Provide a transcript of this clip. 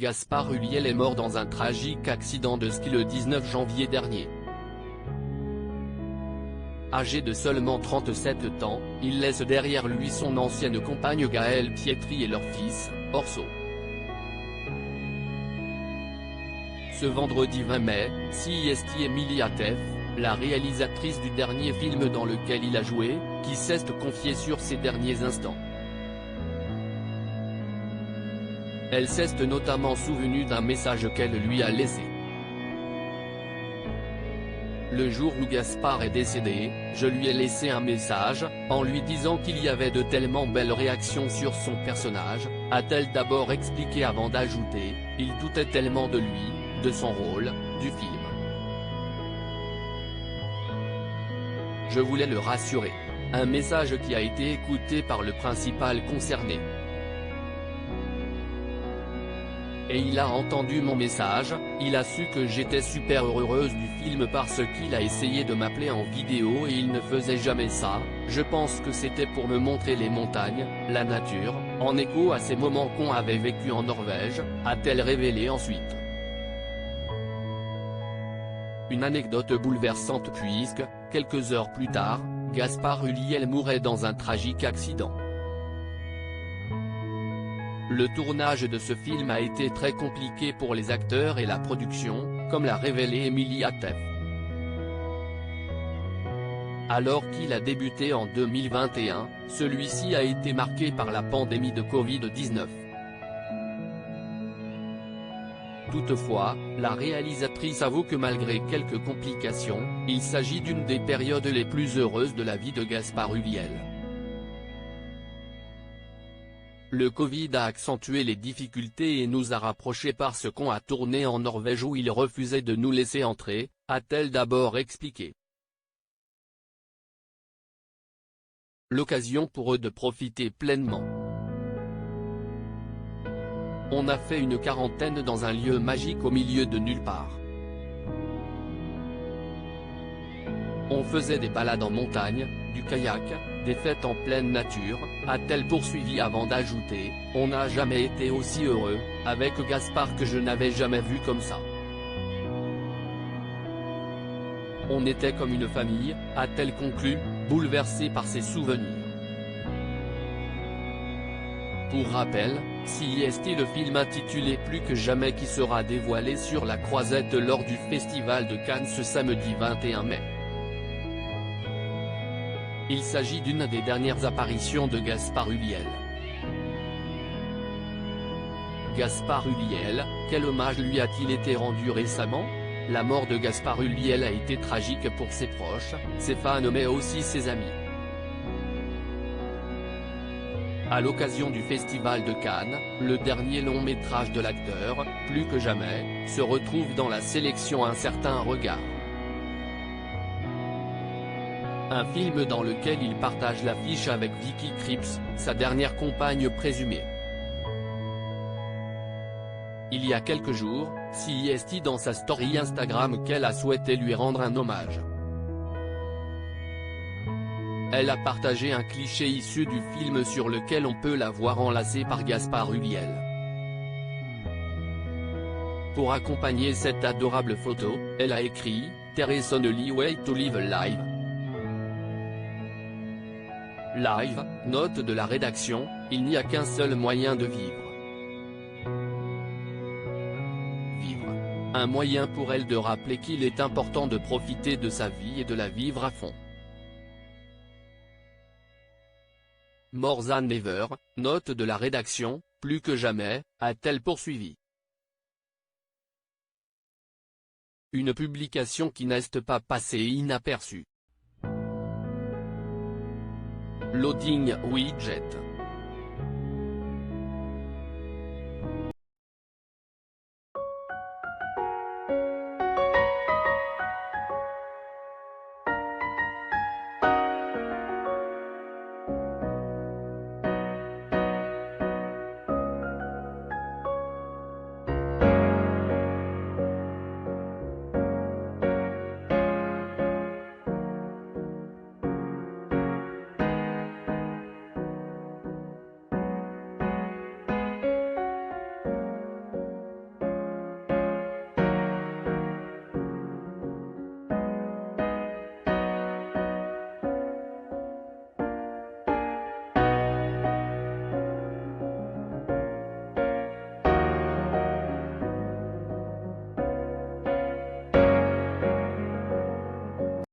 Gaspard Ulliel est mort dans un tragique accident de ski le 19 janvier dernier. Âgé de seulement 37 ans, il laisse derrière lui son ancienne compagne Gaëlle Pietri et leur fils, Orso. Ce vendredi 20 mai, Siesti Emilia Teff, la réalisatrice du dernier film dans lequel il a joué, qui s'est confiée sur ses derniers instants. Elle s'est notamment souvenue d'un message qu'elle lui a laissé. Le jour où Gaspard est décédé, je lui ai laissé un message, en lui disant qu'il y avait de tellement belles réactions sur son personnage, a-t-elle d'abord expliqué avant d'ajouter, il doutait tellement de lui, de son rôle, du film. Je voulais le rassurer. Un message qui a été écouté par le principal concerné. Et il a entendu mon message, il a su que j'étais super heureuse du film parce qu'il a essayé de m'appeler en vidéo et il ne faisait jamais ça, je pense que c'était pour me montrer les montagnes, la nature, en écho à ces moments qu'on avait vécu en Norvège, a-t-elle révélé ensuite. Une anecdote bouleversante puisque, quelques heures plus tard, Gaspard Ulliel mourait dans un tragique accident. Le tournage de ce film a été très compliqué pour les acteurs et la production, comme l'a révélé Emilia Teff. Alors qu'il a débuté en 2021, celui-ci a été marqué par la pandémie de Covid-19. Toutefois, la réalisatrice avoue que malgré quelques complications, il s'agit d'une des périodes les plus heureuses de la vie de Gaspard Ulliel. Le Covid a accentué les difficultés et nous a rapprochés parce qu'on a tourné en Norvège où il refusait de nous laisser entrer, a-t-elle d'abord expliqué. L'occasion pour eux de profiter pleinement. On a fait une quarantaine dans un lieu magique au milieu de nulle part. On faisait des balades en montagne, du kayak, des fêtes en pleine nature, a-t-elle poursuivi avant d'ajouter, on n'a jamais été aussi heureux, avec Gaspard que je n'avais jamais vu comme ça. On était comme une famille, a-t-elle conclu, bouleversée par ses souvenirs. Pour rappel, Siesti le film intitulé Plus que jamais qui sera dévoilé sur la Croisette lors du Festival de Cannes ce samedi 21 mai. Il s'agit d'une des dernières apparitions de Gaspard Ulliel. Gaspard Ulliel, quel hommage lui a-t-il été rendu récemment? La mort de Gaspard Ulliel a été tragique pour ses proches, ses fans mais aussi ses amis. À l'occasion du Festival de Cannes, le dernier long métrage de l'acteur, Plus que jamais, se retrouve dans la sélection Un certain regard. Un film dans lequel il partage l'affiche avec Vicky Krieps, sa dernière compagne présumée. Il y a quelques jours, Siesti dans sa story Instagram qu'elle a souhaité lui rendre un hommage. Elle a partagé un cliché issu du film sur lequel on peut la voir enlacée par Gaspard Ulliel. Pour accompagner cette adorable photo, elle a écrit « There is only way to live live ». Live, note de la rédaction, il n'y a qu'un seul moyen de vivre. Vivre. Un moyen pour elle de rappeler qu'il est important de profiter de sa vie et de la vivre à fond. More than ever, note de la rédaction, plus que jamais, a-t-elle poursuivi. Une publication qui n'est pas passée inaperçue. Loading widget.